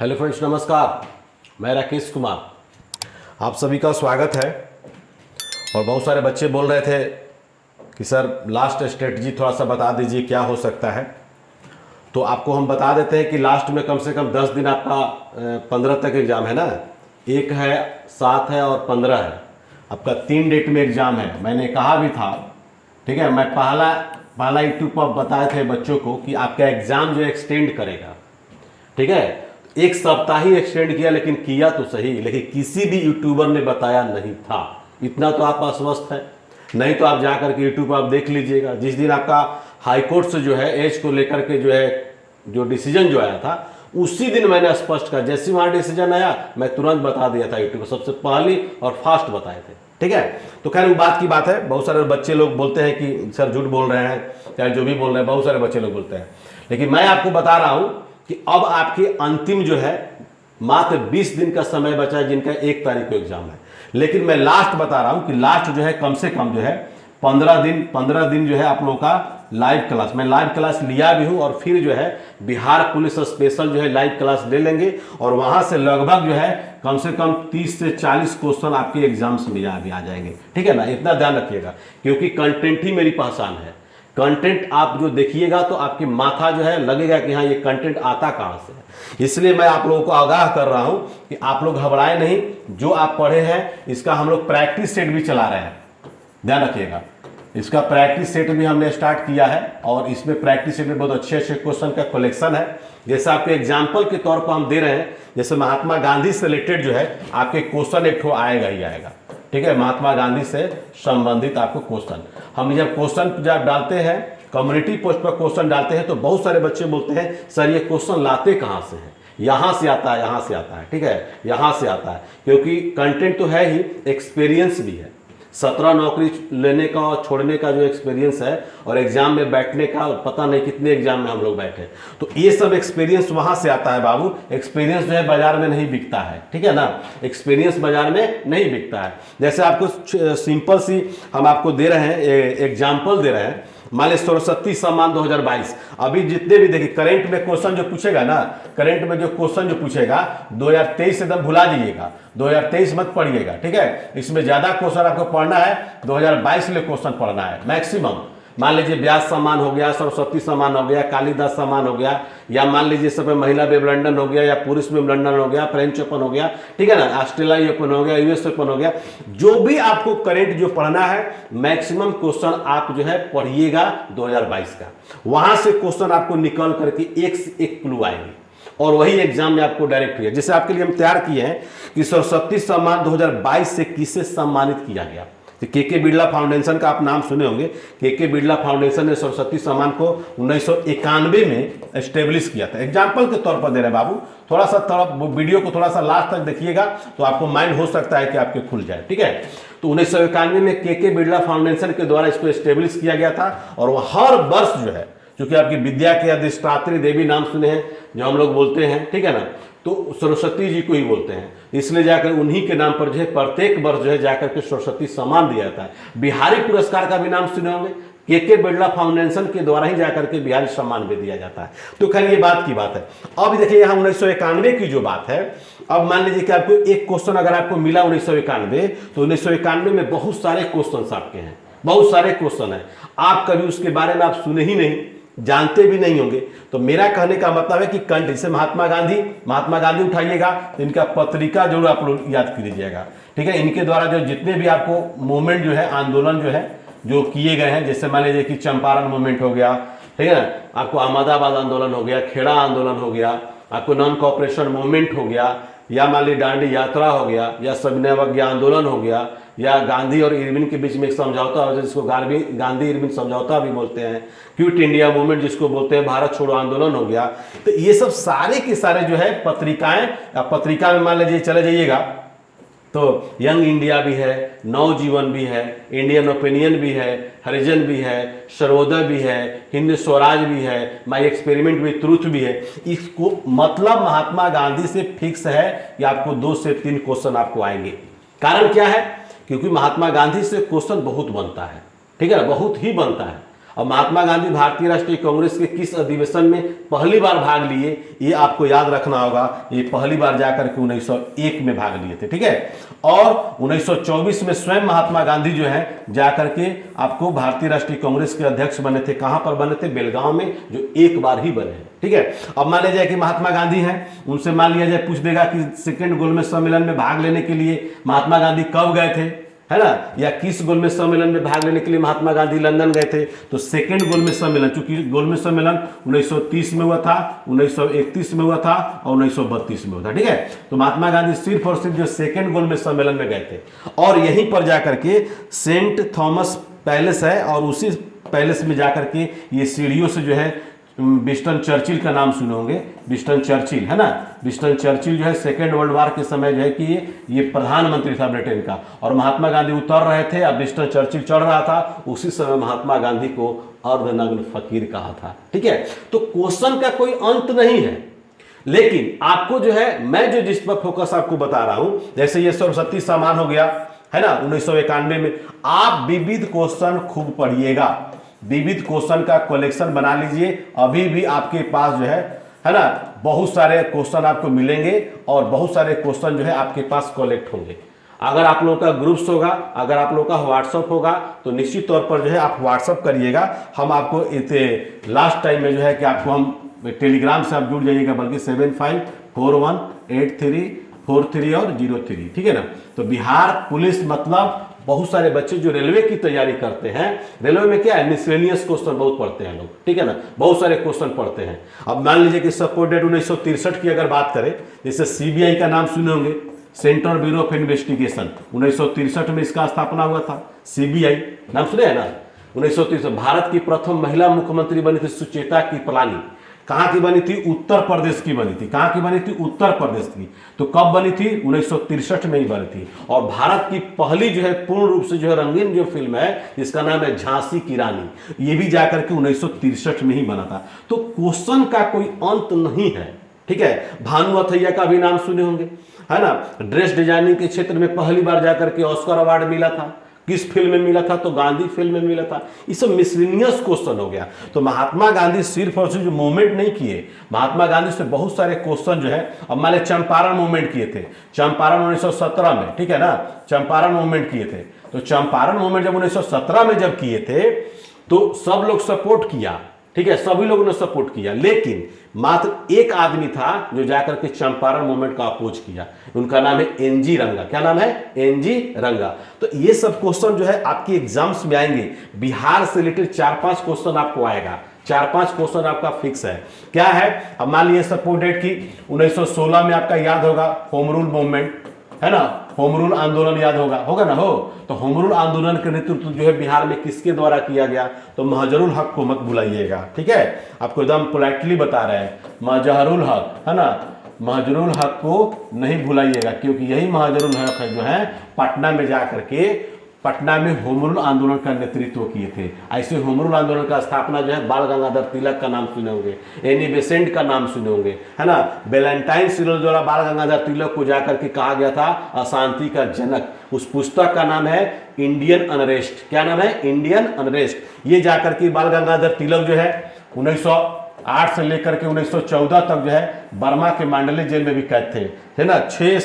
Hello friends, नमस्कार। मैं राकेश कुमार, आप सभी का स्वागत है। और बहुत सारे बच्चे बोल रहे थे कि सर लास्ट स्ट्रेटजी थोड़ा सा बता दीजिए क्या हो सकता है। तो आपको हम बता देते हैं कि लास्ट में कम से कम 10 दिन आपका 15 तक एग्ज़ाम है ना। एक है, 7 है और 15 है। आपका 3 डेट में एग्ज़ाम है। मैंने कहा भी था, ठीक है। मैं पहला यूट्यूब पर बताए थे बच्चों को कि आपका एग्ज़ाम जो एक्सटेंड करेगा, ठीक है। एक सप्ताह ही एक्सटेंड किया, लेकिन किया तो सही, लेकिन किसी भी यूट्यूबर ने बताया नहीं था। इतना तो आप आश्वस्त हैं। नहीं तो आप जाकर के यूट्यूब पर आप देख लीजिएगा। जिस दिन आपका हाई कोर्ट से जो है एज को लेकर के जो डिसीजन जो आया था, उसी दिन मैंने स्पष्ट कहा। जैसे वहां डिसीजन आया मैं तुरंत बता दिया था यूट्यूब पर, सबसे पहली और फास्ट बताए थे, ठीक है। तो खैर वो बात की बात है। बहुत सारे बच्चे लोग बोलते हैं कि सर झूठ बोल रहे हैं, चाहे जो भी बोल रहे हैं, बहुत सारे बच्चे लोग बोलते हैं। लेकिन मैं आपको बता रहा हूं कि अब आपके अंतिम जो है मात्र 20 दिन का समय बचा है, जिनका 1 तारीख को एग्जाम है। लेकिन मैं लास्ट बता रहा हूं कि लास्ट जो है कम से कम जो है 15 दिन जो है आप लोगों का लाइव क्लास, मैं लाइव क्लास लिया भी हूं। और फिर जो है बिहार पुलिस स्पेशल जो है लाइव क्लास ले लेंगे, और वहां से लगभग जो है कम से कम 30 से 40 क्वेश्चन आपके एग्जाम्स में भी आ जाएंगे, ठीक है ना। इतना ध्यान रखिएगा, क्योंकि कंटेंट ही मेरी पहचान है। कंटेंट आप जो देखिएगा तो आपकी माथा जो है लगेगा कि हाँ ये कंटेंट आता कहां से है। इसलिए मैं आप लोगों को आगाह कर रहा हूं कि आप लोग घबराए नहीं। जो आप पढ़े हैं इसका हम लोग प्रैक्टिस सेट भी चला रहे हैं, ध्यान रखिएगा। इसका प्रैक्टिस सेट भी हमने स्टार्ट किया है, और इसमें प्रैक्टिस सेट में बहुत अच्छे अच्छे क्वेश्चन का कलेक्शन है। जैसे आपके एग्जाम्पल के तौर पर हम दे रहे हैं, जैसे महात्मा गांधी से रिलेटेड जो है आपके क्वेश्चन एक ठो आएगा ही आएगा, ठीक है। महात्मा गांधी से संबंधित आपको क्वेश्चन, हम जब क्वेश्चन जब डालते हैं कम्युनिटी पोस्ट पर क्वेश्चन डालते हैं, तो बहुत सारे बच्चे बोलते हैं सर ये क्वेश्चन लाते कहां से हैं। यहां से आता है, यहां से आता है, ठीक है, यहां से आता है। क्योंकि कंटेंट तो है ही, एक्सपीरियंस भी है। 17 नौकरी लेने का और छोड़ने का जो एक्सपीरियंस है, और एग्जाम में बैठने का, पता नहीं कितने एग्जाम में हम लोग बैठे, तो ये सब एक्सपीरियंस वहां से आता है बाबू। एक्सपीरियंस जो है बाजार में नहीं बिकता है, ठीक है ना। एक्सपीरियंस बाजार में नहीं बिकता है। जैसे आपको सिंपल सी हम आपको दे रहे हैं, एग्जाम्पल दे रहे हैं। मान लीजिए सरस्वती सम्मान 2022, अभी जितने भी देखिए करंट में क्वेश्चन जो पूछेगा ना, करंट में जो क्वेश्चन जो पूछेगा 2023 एकदम भुला दीजिएगा, 2023 मत पढ़िएगा, ठीक है। इसमें ज्यादा क्वेश्चन आपको पढ़ना है, 2022 के लिए क्वेश्चन पढ़ना है मैक्सिमम। मान लीजिए व्यास सम्मान हो गया, सरस्वती सम्मान हो गया, कालिदास सम्मान हो गया, या मान लीजिए सब महिला विम्बलडन हो गया, या पुरुष विम्बलडन हो गया, फ्रेंच ओपन हो गया, ठीक है ना, ऑस्ट्रेलिया ओपन हो गया, यूएस ओपन हो गया। जो भी आपको करंट जो पढ़ना है, मैक्सिमम क्वेश्चन आप जो है पढ़िएगा 2022 का। वहां से क्वेश्चन आपको निकल करके एक से एक क्लू आएंगे, और वही एग्जाम में आपको डायरेक्ट हुआ। जैसे आपके लिए हम तैयार किए हैं कि सरस्वती सम्मान 2022 से किसे सम्मानित किया गया। के बिरला फाउंडेशन का आप नाम सुने होंगे। के बिरला फाउंडेशन ने सरस्वती सम्मान को 1991 में एस्टेब्लिश किया था। एग्जाम्पल के तौर पर दे रहे हैं बाबू, थोड़ा सा वीडियो को थोड़ा सा लास्ट तक देखिएगा तो आपको माइंड हो सकता है कि आपके खुल जाए, ठीक है। तो 1991 में के बिरला फाउंडेशन के द्वारा इसको एस्टेब्लिश किया गया था, और वह हर वर्ष जो है, क्योंकि आपकी विद्या के अधिष्ठात्री देवी नाम सुने हैं जो हम लोग बोलते हैं, ठीक है ना, तो सरस्वती जी को ही बोलते हैं। इसलिए जाकर उन्हीं के नाम पर जो है प्रत्येक वर्ष जो है जाकर के सरस्वती सम्मान दिया जाता है। बिहारी पुरस्कार का भी नाम सुने होंगे, के बिरला फाउंडेशन के द्वारा ही जाकर के बिहारी सम्मान भी दिया जाता है। तो खैर ये बात की बात है। अब देखिए यहाँ 1991 की जो बात है, अब मान लीजिए कि आपको एक क्वेश्चन अगर आपको मिला 1991, तो 1991 में बहुत सारे क्वेश्चन आपके हैं, बहुत सारे क्वेश्चन है। आप कभी उसके बारे में आप सुने ही नहीं, जानते भी नहीं होंगे। तो मेरा कहने का मतलब है कि कंट, जैसे महात्मा गांधी उठाइएगा तो इनका पत्रिका जरूर आप लोग याद कर लीजिएगा, ठीक है। इनके द्वारा जो जितने भी आपको मूवमेंट जो है, आंदोलन जो है जो किए गए हैं, जैसे मान लीजिए कि चंपारण मूवमेंट हो गया, ठीक है ना, आपको अहमदाबाद आंदोलन हो गया, खेड़ा आंदोलन हो गया, आपको नॉन कॉपरेशन मूवमेंट हो गया, या मान ली दांडी यात्रा हो गया, या सविनय अवज्ञा आंदोलन हो गया, या गांधी और इरविन के बीच में एक समझौता हो जिसको गांधी इरविन समझौता भी बोलते हैं, क्विट इंडिया मूवमेंट जिसको बोलते हैं, भारत छोड़ो आंदोलन हो गया। तो ये सब सारे के सारे जो है पत्रिकाएं, पत्रिका में मान लीजिए चले जाइएगा तो यंग इंडिया भी है, नवजीवन भी है, इंडियन ओपिनियन भी है, हरिजन भी है, सर्वोदय भी है, हिंद स्वराज भी है, माई एक्सपेरिमेंट विद ट्रूथ भी है। इसको मतलब महात्मा गांधी से फिक्स है कि आपको 2 से 3 क्वेश्चन आपको आएंगे। कारण क्या है? क्योंकि महात्मा गांधी से क्वेश्चन बहुत बनता है, ठीक है ना, बहुत ही बनता है। अब महात्मा गांधी भारतीय राष्ट्रीय कांग्रेस के किस अधिवेशन में पहली बार भाग लिए, ये आपको याद रखना होगा। ये पहली बार जाकर के 1901 में भाग लिए थे, ठीक है। और 1924 में स्वयं महात्मा गांधी जो है जाकर के आपको भारतीय राष्ट्रीय कांग्रेस के अध्यक्ष बने थे। कहां पर बने थे? बेलगांव में, जो एक बार ही बने हैं, ठीक है। अब मान लिया जाए कि महात्मा गांधी हैं, उनसे मान लिया जाए पूछ देगा कि सेकेंड गोलमेज सम्मेलन में भाग लेने के लिए महात्मा गांधी कब गए थे, है ना, या किस गोलमेज सम्मेलन में भाग लेने के लिए महात्मा गांधी लंदन गए थे। तो सेकेंड गोलमेज सम्मेलन, चूंकि गोलमेज सम्मेलन 1930 में हुआ था, 1931 में हुआ था और 1932 में हुआ था, ठीक है। तो महात्मा गांधी सिर्फ और सिर्फ जो सेकेंड गोलमेज सम्मेलन में गए थे, और यहीं पर जाकर के सेंट थॉमस पैलेस है, और उसी पैलेस में जाकर के ये सीढ़ियों से जो है विंस्टन चर्चिल का नाम सुने होंगे, विंस्टन चर्चिल, है ना। विंस्टन चर्चिल जो है सेकेंड वर्ल्ड वॉर के समय जो है कि ये प्रधानमंत्री था ब्रिटेन का, और महात्मा गांधी उतर रहे थे, अब विंस्टन चर्चिल चढ़ रहा था। उसी समय महात्मा गांधी को अर्धनग्न फकीर कहा था, ठीक है। तो क्वेश्चन का कोई अंत नहीं है, लेकिन आपको जो है मैं जो जिस पर फोकस आपको बता रहा हूं, जैसे ये सरस्वती सम्मान हो गया, है ना, 1991 में। आप विविध क्वेश्चन खूब पढ़िएगा, विविध क्वेश्चन का कलेक्शन बना लीजिए। अभी भी आपके पास जो है ना, बहुत सारे क्वेश्चन आपको मिलेंगे, और बहुत सारे क्वेश्चन जो है आपके पास कलेक्ट होंगे। अगर आप लोगों का ग्रुप्स होगा, अगर आप लोगों का व्हाट्सअप होगा, तो निश्चित तौर पर जो है आप व्हाट्सअप करिएगा। हम आपको लास्ट टाइम में जो है कि आपको हम टेलीग्राम से आप जुड़ जाइएगा, बल्कि 75418343 और 03, ठीक है ना। तो बिहार पुलिस मतलब बहुत सारे बच्चे जो रेलवे की तैयारी करते हैं, रेलवे में क्या है, मिसलेनियस क्वेश्चन बहुत पढ़ते हैं लोग, ठीक है ना, बहुत सारे क्वेश्चन पढ़ते हैं। अब मान लीजिए कि सपोज डेट 1963 की अगर बात करें, जैसे सीबीआई का नाम सुने होंगे, सेंट्रल ब्यूरो ऑफ इन्वेस्टिगेशन, 1963 में इसका स्थापना हुआ था। सीबीआई नाम सुने है ना। 1963 भारत की प्रथम महिला मुख्यमंत्री बनी थी सुचेता कृपलानी। कहां की बनी थी? उत्तर प्रदेश की बनी थी। कहां की बनी थी? उत्तर प्रदेश की। तो कब बनी थी? 1963 में ही बनी थी। और भारत की पहली जो है पूर्ण रूप से जो है रंगीन जो फिल्म है, जिसका नाम है झांसी की रानी, ये भी जाकर के 1963 में ही बना था। तो क्वेश्चन का कोई अंत नहीं है, ठीक है। भानु अथैया का भी नाम सुने होंगे, है ना। ड्रेस डिजाइनिंग के क्षेत्र में पहली बार जाकर के ऑस्कर अवार्ड मिला था। किस फिल्म में मिला था? तो गांधी फिल्म में मिला था। ये सब मिसलिनियस क्वेश्चन हो गया। तो महात्मा गांधी सिर्फ और सिर्फ मूवमेंट नहीं किए, महात्मा गांधी से बहुत सारे क्वेश्चन जो है, अब मान लिया चंपारण मूवमेंट किए थे, चंपारण 1917 में, ठीक है ना, चंपारण मूवमेंट किए थे। तो चंपारण मूवमेंट जब 1917 में जब किए थे, तो सब लोग सपोर्ट किया, ठीक है, सभी लोगों ने सपोर्ट किया, लेकिन मात्र एक आदमी था जो जाकर के चंपारण मूवमेंट का अपोज किया। उनका नाम है एनजी रंगा। क्या नाम है? एनजी रंगा। तो ये सब क्वेश्चन जो है आपके एग्जाम्स में आएंगे। बिहार से रिलेटेड 4-5 क्वेश्चन आपको आएगा, 4-5 क्वेश्चन आपका फिक्स है। क्या है? अब मान लीजिए सपोज डेट की 1916 में आपका याद होगा होम रूल मूवमेंट, है ना, होम रूल आंदोलन याद होगा ना। तो होम रूल आंदोलन का नेतृत्व जो है बिहार में किसके द्वारा किया गया? तो महजरुल हक को मत भुलाइएगा, ठीक है, आपको एकदम पोलाइटली बता रहे हैं, महजरुल हक, है ना, महजरुल हक को नहीं भुलाइएगा, क्योंकि यही महजरुल हक है जो है पटना में जाकर के पटना में होम रूल आंदोलन का नेतृत्व किए थे। ऐसे होम रूल आंदोलन का स्थापना जो है बाल गंगाधर तिलक का नाम सुने होंगे, एनी बेसेंट का नाम सुने होंगे, है ना। वैलेंटाइन सिरोल द्वारा बाल गंगाधर तिलक को जाकर के कहा गया था अशांति का जनक। उस पुस्तक का नाम है इंडियन अनरेस्ट। क्या नाम है? Indian unrest. ये जाकर के बाल गंगाधर तिलक जो है 1908 से लेकर के 1914 तक जो है बर्मा के मांडले जेल में भी कैद थे, है ना। 6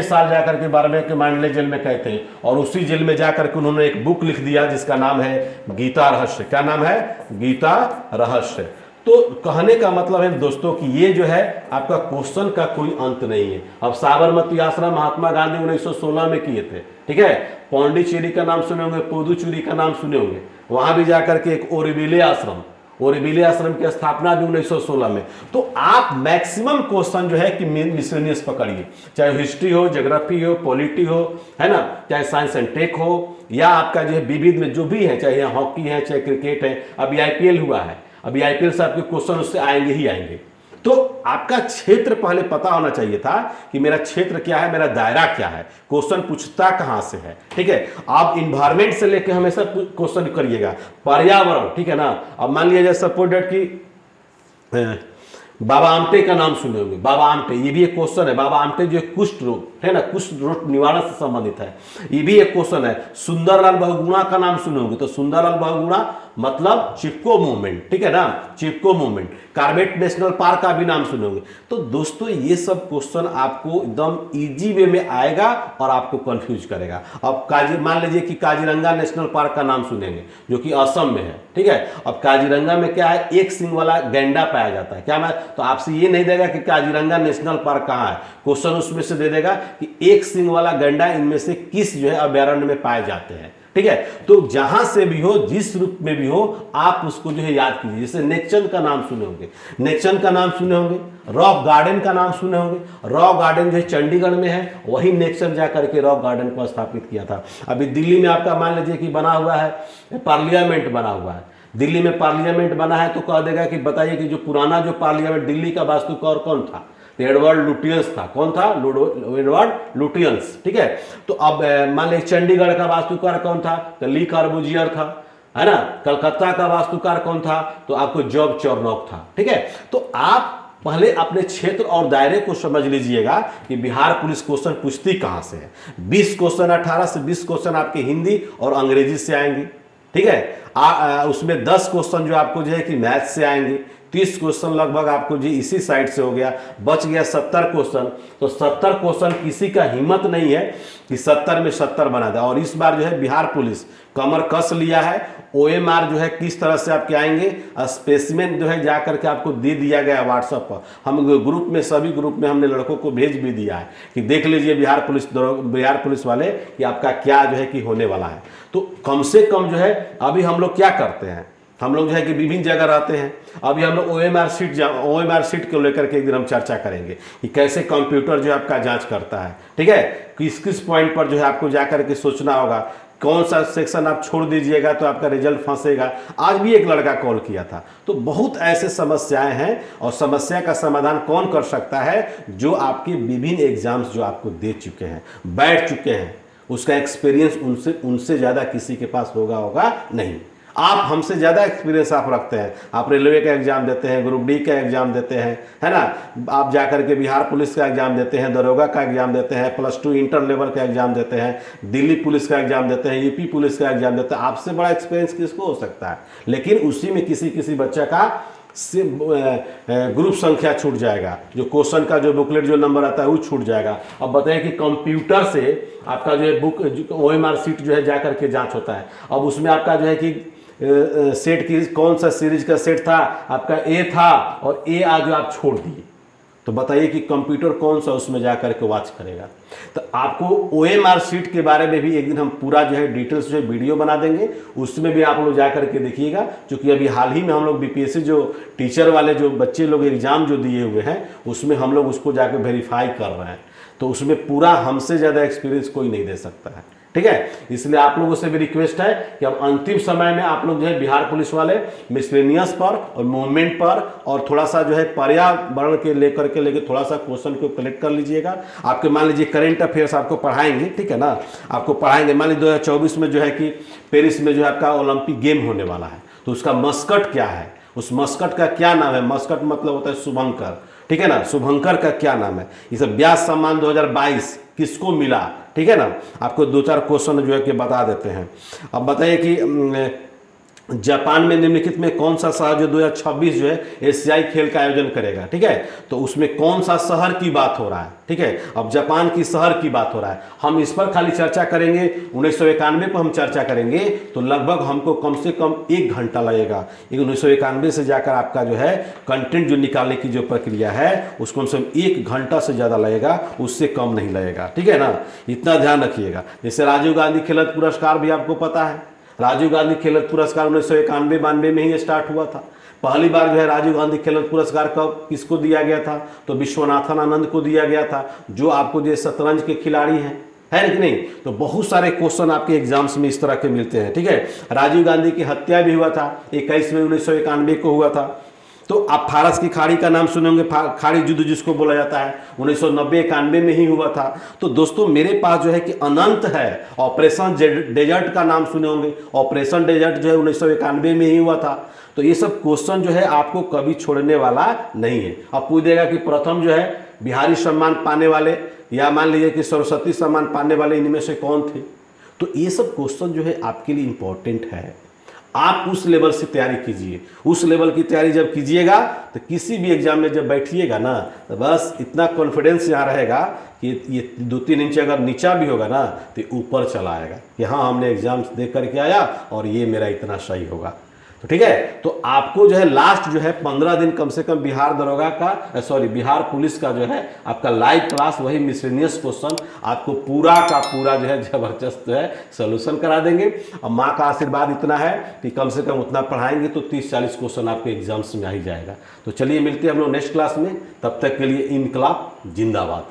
साल जाकर के बर्मा के मांडले जेल में कैद थे, और उसी जेल में जाकर के उन्होंने एक बुक लिख दिया जिसका नाम है गीता रहस्य। क्या नाम है? गीता रहस्य। तो कहने का मतलब है दोस्तों कि ये जो है आपका क्वेश्चन का कोई अंत नहीं है। अब साबरमती आश्रम महात्मा गांधी 1916 में किए थे, ठीक है। पौंडीचेरी का नाम सुने होंगे, पुदुचेरी का नाम सुने होंगे, वहां भी जाकर के एक ओरिविले आश्रम की स्थापना भी 1916 में। तो आप मैक्सिमम क्वेश्चन जो है कि मिसलेनियस पकड़िए, चाहे हिस्ट्री हो, ज्योग्राफी हो, पॉलिटी हो, है ना, चाहे साइंस एंड टेक हो, या आपका जो है विविध में जो भी है, चाहे हॉकी है, चाहे क्रिकेट है। अभी आईपीएल हुआ है, अभी आईपीएल से आपके क्वेश्चन उससे आएंगे ही आएंगे। तो आपका क्षेत्र पहले पता होना चाहिए था कि मेरा क्षेत्र क्या है, मेरा दायरा क्या है, क्वेश्चन पूछता कहां से है, ठीक है। आप इन्वायरमेंट से लेकर हमेशा क्वेश्चन करिएगा, पर्यावरण, ठीक है ना। अब मान लिया जाए सपोज डेट की बाबा आमटे का नाम सुने होंगे, बाबा आमटे, ये भी एक क्वेश्चन है। बाबा आमटे जो कुष्ठ रोग है ना, कुष्ठ रोग निवारण से संबंधित है, ये भी एक क्वेश्चन है। सुंदरलाल बहुगुणा का नाम सुने होंगे, तो सुंदरलाल बहुगुणा मतलब चिपको मूवमेंट, ठीक है ना, चिपको मूवमेंट। कॉर्बेट नेशनल पार्क का भी नाम सुने होंगे। तो दोस्तों ये सब क्वेश्चन आपको एकदम इजी वे में आएगा और आपको कंफ्यूज करेगा। अब मान लीजिए कि काजीरंगा नेशनल पार्क का नाम सुनेंगे जो कि असम में है, ठीक है। अब काजीरंगा में क्या है, एक सिंग वाला गैंडा पाया जाता है, क्या मैं तो आपसे ये नहीं देगा कि काजीरंगा नेशनल पार्क कहाँ है, क्वेश्चन उसमें से दे देगा कि एक सिंग वाला गैंडा इनमें से किस जो है अभ्यारण्य में पाए जाते हैं, ठीक है। तो जहां से भी हो, जिस रूप में भी हो, आप उसको जो है याद कीजिए। जैसे नेकचंद का नाम सुने होंगे, नेकचंद का नाम सुने होंगे, रॉक गार्डन का नाम सुने होंगे। रॉक गार्डन जो है चंडीगढ़ में है, वही नेकचंद जाकर के रॉक गार्डन को स्थापित किया था। अभी दिल्ली में आपका मान लीजिए कि बना हुआ है पार्लियामेंट, बना हुआ है दिल्ली में पार्लियामेंट बना है, तो कह देगा कि बताइए कि जो पुराना जो पार्लियामेंट दिल्ली का वास्तुकार कौन था, एडवर्ड लुटियंस था। कौन था? एडवर्ड लुटियंस, ठीक है। तो अब मान लीजिए चंडीगढ़ का वास्तुकार कौन था, तो ली कार्बूजियर था, है ना। कलकत्ता का वास्तुकार कौन था, तो आपको जॉब चौरनॉक था, ठीक है। तो आप पहले अपने क्षेत्र और दायरे को समझ लीजिएगा कि बिहार पुलिस क्वेश्चन पूछती कहां से है। 20 क्वेश्चन, 18 से 20 क्वेश्चन आपके हिंदी और अंग्रेजी से आएंगे, ठीक है। उसमें 10 क्वेश्चन जो आपको जो है कि मैथ से आएंगे, 30 क्वेश्चन लगभग आपको जी इसी साइड से हो गया, बच गया 70 क्वेश्चन। तो 70 क्वेश्चन किसी का हिम्मत नहीं है कि 70 में 70 बना दे। और इस बार जो है बिहार पुलिस कमर कस लिया है। OMR जो है किस तरह से आपके आएंगे, स्पेसिमेन जो है जाकर के आपको दे दिया गया व्हाट्सएप पर। हम ग्रुप में, सभी ग्रुप में हमने लड़कों को भेज भी दिया है कि देख लीजिए बिहार पुलिस वाले कि आपका क्या जो है कि होने वाला है। तो कम से कम जो है अभी हम लोग क्या करते हैं, हम लोग जो है कि विभिन्न जगह रहते हैं। अभी हम लोग OMR सीट को लेकर के एक दिन हम चर्चा करेंगे कि कैसे कंप्यूटर जो है आपका जांच करता है, ठीक है। किस किस पॉइंट पर जो है आपको जाकर के सोचना होगा, कौन सा सेक्शन आप छोड़ दीजिएगा तो आपका रिजल्ट फंसेगा। आज भी एक लड़का कॉल किया था। तो बहुत ऐसे समस्याएं हैं, और समस्या का समाधान कौन कर सकता है, जो आपके विभिन्न एग्जाम्स जो आपको दे चुके हैं, बैठ चुके हैं, उसका एक्सपीरियंस उनसे ज़्यादा किसी के पास होगा नहीं। आप हमसे ज़्यादा एक्सपीरियंस आप रखते हैं, आप रेलवे का एग्जाम देते हैं, ग्रुप डी का एग्जाम देते हैं, है ना। आप जाकर के बिहार पुलिस का एग्जाम देते हैं, दरोगा का एग्जाम देते हैं, +2 इंटर लेवल का एग्जाम देते हैं, दिल्ली पुलिस का एग्जाम देते हैं, यूपी पुलिस का एग्जाम देते हैं। आपसे बड़ा एक्सपीरियंस किसको हो सकता है। लेकिन उसी में किसी बच्चा का ग्रुप संख्या छूट जाएगा, जो क्वेश्चन का जो बुकलेट जो नंबर आता है वो छूट जाएगा। अब बताइए कि कंप्यूटर से आपका जो है OMR सीट जो है जाकर के जांच होता है। अब उसमें आपका जो है कि सेट की कौन सा सीरीज का सेट था, आपका A था, और A आज जो आप छोड़ दिए, तो बताइए कि कंप्यूटर कौन सा उसमें जाकर के वॉच करेगा। तो आपको OMR सीट के बारे में भी एक दिन हम पूरा जो है डिटेल्स जो है वीडियो बना देंगे, उसमें भी आप लोग जाकर के देखिएगा। क्योंकि अभी हाल ही में हम लोग BPSC जो टीचर वाले जो बच्चे लोग एग्जाम जो दिए हुए हैं, उसमें हम लोग उसको जाकर वेरीफाई कर रहे हैं। तो उसमें पूरा हमसे ज़्यादा एक्सपीरियंस कोई नहीं दे सकता है, ठीक है। इसलिए आप लोगों से भी रिक्वेस्ट है कि अब अंतिम समय में आप लोग जो है बिहार पुलिस वाले मिसलेनियस पर और मूवमेंट पर और थोड़ा सा जो है पर्यावरण के लेकर थोड़ा सा क्वेश्चन को कलेक्ट कर लीजिएगा। आपके मान लीजिए करेंट अफेयर्स आपको पढ़ाएंगे, ठीक है ना, आपको पढ़ाएंगे। मान लीजिए 2024 में जो है कि पेरिस में जो है आपका ओलंपिक गेम होने वाला है, तो उसका मस्कट क्या है, उस मस्कट का क्या नाम है। मस्कट मतलब होता है शुभंकर, ठीक है ना। शुभंकर का क्या नाम है। ये सब व्यास सम्मान 2022 किसको मिला, ठीक है ना। आपको 2-4 क्वेश्चन जो है कि बता देते हैं। अब बताइए कि जापान में निम्नलिखित में कौन सा शहर जो 2026 जो है एशियाई खेल का आयोजन करेगा, ठीक है। तो उसमें कौन सा शहर की बात हो रहा है, ठीक है। अब जापान की शहर की बात हो रहा है, हम इस पर खाली चर्चा करेंगे। 1991 पर हम चर्चा करेंगे तो लगभग हमको कम से कम 1 घंटा लगेगा। 1991 से जाकर आपका जो है कंटेंट जो निकालने की जो प्रक्रिया है, उसको कम से कम 1 घंटा से ज़्यादा लगेगा, उससे कम नहीं लगेगा, ठीक है ना। इतना ध्यान रखिएगा। जैसे राजीव गांधी खेल रत्न पुरस्कार भी आपको पता है, राजीव गांधी खेल रत्न पुरस्कार 1991-92 में ही स्टार्ट हुआ था। पहली बार जो है राजीव गांधी खेल रत्न पुरस्कार कब किसको दिया गया था, तो विश्वनाथन आनंद को दिया गया था, जो आपको जो शतरंज के खिलाड़ी हैं, है कि नहीं। तो बहुत सारे क्वेश्चन आपके एग्जाम्स में इस तरह के मिलते हैं, ठीक है। राजीव गांधी की हत्या भी हुआ था 21 मई 1991 को हुआ था। तो आप फारस की खाड़ी का नाम सुने होंगे, खाड़ी युद्ध जिसको बोला जाता है, 1990-91 में ही हुआ था। तो दोस्तों मेरे पास जो है कि अनंत है। ऑपरेशन डेजर्ट का नाम सुने होंगे, ऑपरेशन डेजर्ट जो है 1991 में ही हुआ था। तो ये सब क्वेश्चन जो है आपको कभी छोड़ने वाला नहीं है। अब पूछ देगा कि प्रथम जो है बिहारी सम्मान पाने वाले, या मान लीजिए कि सरस्वती सम्मान पाने वाले, इनमें से कौन थे। तो ये सब क्वेश्चन जो है आपके लिए इंपॉर्टेंट है। आप उस लेवल से तैयारी कीजिए। उस लेवल की तैयारी जब कीजिएगा तो किसी भी एग्जाम में जब बैठिएगा ना, तो बस इतना कॉन्फिडेंस यहाँ रहेगा कि ये 2-3 इंच अगर नीचा भी होगा ना तो ऊपर चला आएगा कि हाँ हमने एग्जाम दे करके आया और ये मेरा इतना सही होगा। तो ठीक है, तो आपको जो है लास्ट जो है 15 दिन कम से कम बिहार दरोगा का बिहार पुलिस का जो है आपका लाइव क्लास, वही मिसलेनियस क्वेश्चन आपको पूरा का पूरा जो है जबरदस्त जो है सोल्यूशन करा देंगे। और माँ का आशीर्वाद इतना है कि कम से कम उतना पढ़ाएंगे तो 30-40 क्वेश्चन आपके एग्जाम्स में आ ही जाएगा। तो चलिए मिलते हैं हम लोग नेक्स्ट क्लास में, तब तक के लिए इनकलाब जिंदाबाद।